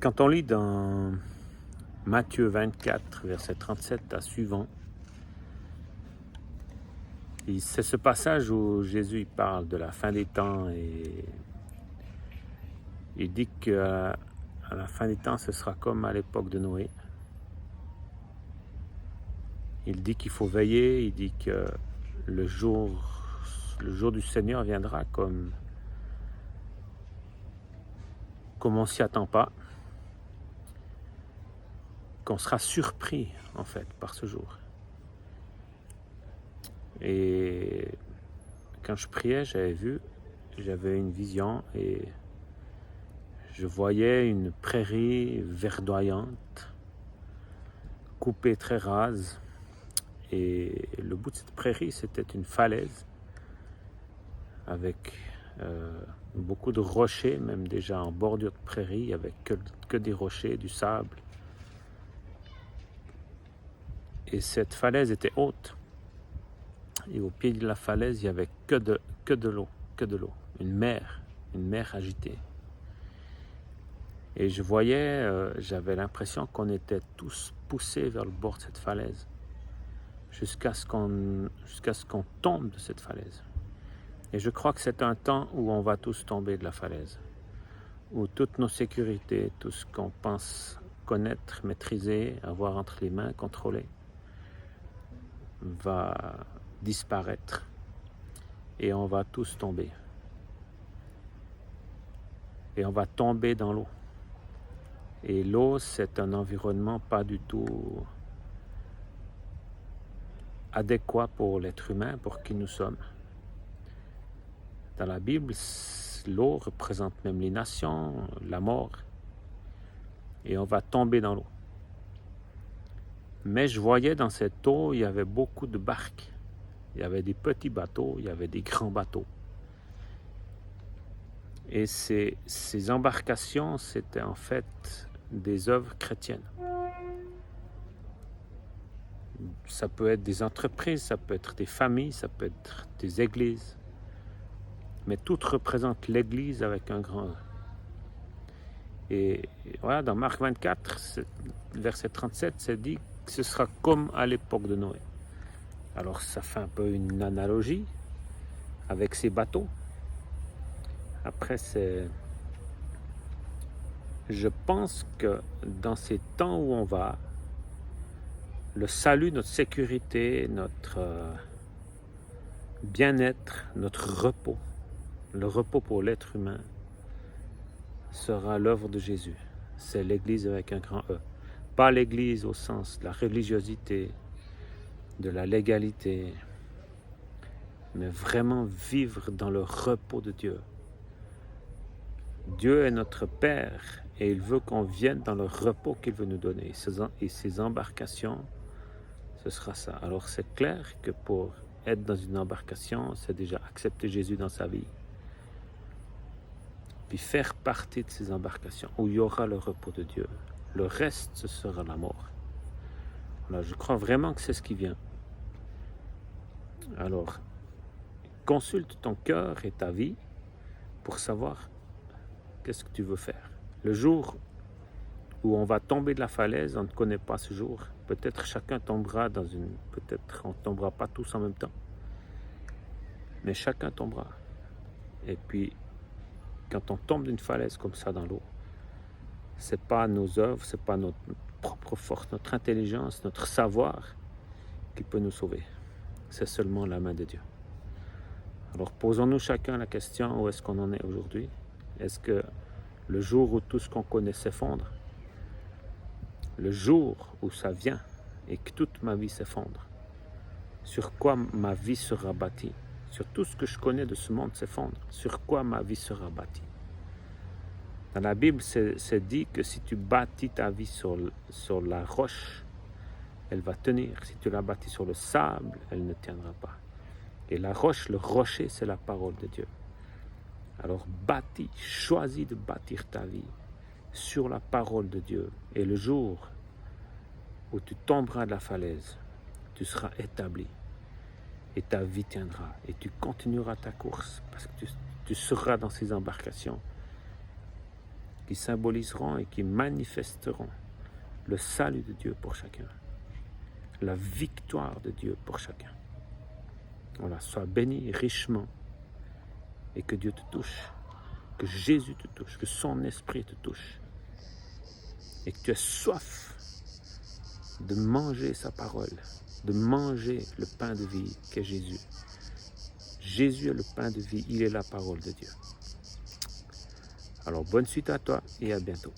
Quand on lit dans Matthieu 24, verset 37 à suivant, c'est ce passage où Jésus parle de la fin des temps et il dit qu'à la fin des temps, ce sera comme à l'époque de Noé. Il dit qu'il faut veiller, il dit que le jour du Seigneur viendra comme on ne s'y attend pas, qu'on sera surpris en fait par ce jour. Et quand je priais, j'avais une vision et je voyais une prairie verdoyante, coupée très rase. Et le bout de cette prairie, c'était une falaise avec beaucoup de rochers, même déjà en bordure de prairie, il n'y avait que des rochers, du sable. Et cette falaise était haute. Et au pied de la falaise, il n'y avait que de l'eau, une mer agitée. Et je voyais, j'avais l'impression qu'on était tous poussés vers le bord de cette falaise, jusqu'à ce qu'on tombe de cette falaise. Et je crois que c'est un temps où on va tous tomber de la falaise, où toutes nos sécurités, tout ce qu'on pense connaître, maîtriser, avoir entre les mains, contrôler, va disparaître et on va tous tomber. Et on va tomber dans l'eau. Et l'eau, c'est un environnement pas du tout adéquat pour l'être humain, pour qui nous sommes. Dans la Bible, l'eau représente même les nations, la mort. Et on va tomber dans l'eau. Mais je voyais dans cette eau, il y avait beaucoup de barques. Il y avait des petits bateaux, il y avait des grands bateaux. Et ces embarcations, c'était en fait des œuvres chrétiennes. Ça peut être des entreprises, ça peut être des familles, ça peut être des églises. Mais tout représente l'Église avec un grand E. Et voilà, dans Marc 24, verset 37, c'est dit que ce sera comme à l'époque de Noé. Alors ça fait un peu une analogie avec ces bateaux. Après, je pense que dans ces temps où on va, le salut, notre sécurité, notre bien-être, notre repos, le repos pour l'être humain, sera l'œuvre de Jésus. C'est l'Église avec un grand E. Pas l'Église au sens de la religiosité, de la légalité, mais vraiment vivre dans le repos de Dieu. Dieu est notre Père et il veut qu'on vienne dans le repos qu'il veut nous donner. Et ces embarcations, ce sera ça. Alors c'est clair que pour être dans une embarcation, c'est déjà accepter Jésus dans sa vie. Puis faire partie de ces embarcations où il y aura le repos de Dieu. Le reste, ce sera la mort. Alors je crois vraiment que c'est ce qui vient. Alors, consulte ton cœur et ta vie pour savoir qu'est-ce que tu veux faire. Le jour où on va tomber de la falaise, on ne connaît pas ce jour. Peut-être chacun tombera peut-être on ne tombera pas tous en même temps. Mais chacun tombera. Et puis, quand on tombe d'une falaise comme ça dans l'eau, c'est pas nos œuvres, c'est pas notre propre force, notre intelligence, notre savoir qui peut nous sauver. C'est seulement la main de Dieu. Alors posons-nous chacun la question, où est-ce qu'on en est aujourd'hui? Est-ce que le jour où tout ce qu'on connaît s'effondre, le jour où ça vient et que toute ma vie s'effondre, sur quoi ma vie sera bâtie? Sur tout ce que je connais de ce monde s'effondre, sur quoi ma vie sera bâtie? Dans la Bible, c'est dit que si tu bâtis ta vie sur la roche, elle va tenir. Si tu la bâtis sur le sable, elle ne tiendra pas. Et la roche, le rocher, c'est la parole de Dieu. Alors choisis de bâtir ta vie sur la parole de Dieu. Et le jour où tu tomberas de la falaise, tu seras établi. Et ta vie tiendra. Et tu continueras ta course parce que tu seras dans ces embarcations qui symboliseront et qui manifesteront le salut de Dieu pour chacun, la victoire de Dieu pour chacun. Voilà, sois béni richement et que Dieu te touche, que Jésus te touche, que son esprit te touche et que tu aies soif de manger sa parole, de manger le pain de vie qu'est Jésus. Jésus est le pain de vie, il est la parole de Dieu. Alors bonne suite à toi et à bientôt.